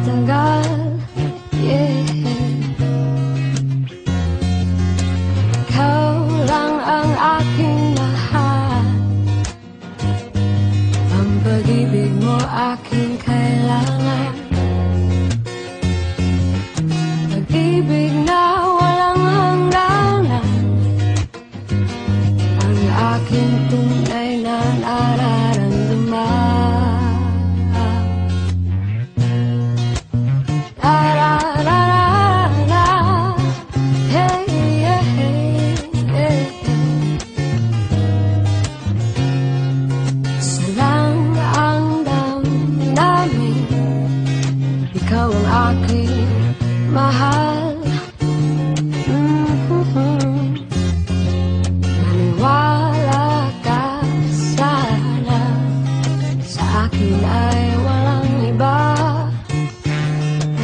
matagal, yeah. Ikaw lang ang aking mahal, ang pag-ibig mo aking kailangan, pag-ibig na walang hangganan, ang aking tunay na nararamdaman. Ikaw ang aking mahal, maniwala ka sana, sa akin ay walang iba.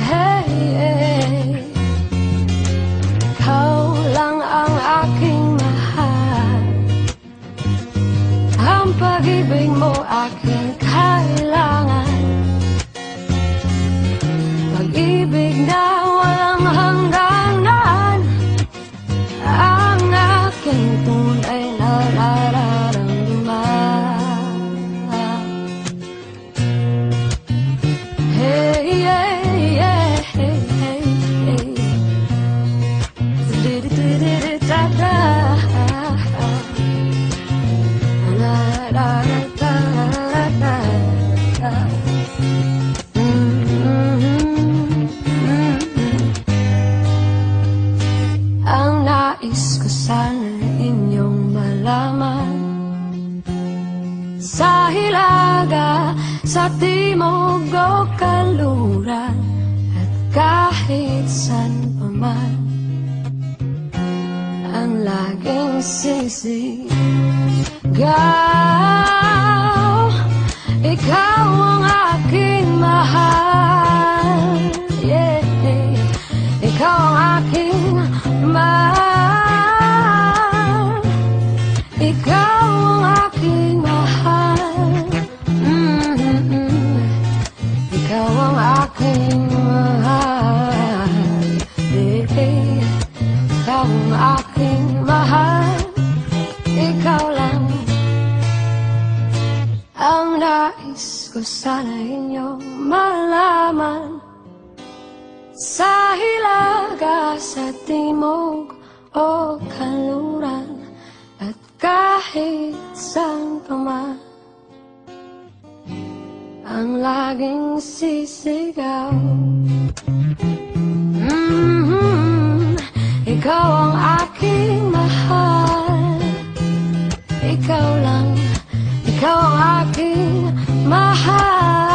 Hey, hey. Ikaw lang ang aking mahal, ang pag-ibig mo aking kailangan, pag-ibig na walang hangganan, ang aking tunay na nararamdaman. Hey, hey, hey, hey, hey, hey. Di-di-di-di-di-da-da. Da-da-da-da-da-da. Nais ko sana inyong malaman, sa hilaga, sa timog o kanluran, at kahit saan pa man, ang laging sisigaw, ikaw ang aking mahal, yeah. Ikaw ang aking mahal, ikaw ang aking mahal, ikaw ang aking mahal, ikaw ang aking mahal, ikaw lang ang nais ko sana inyong malaman, sa hilaga, sa timog o kanluran, at kahit saan pa man, ang laging sisigaw, ikaw ang aking mahal, ikaw lang, ikaw ang aking mahal.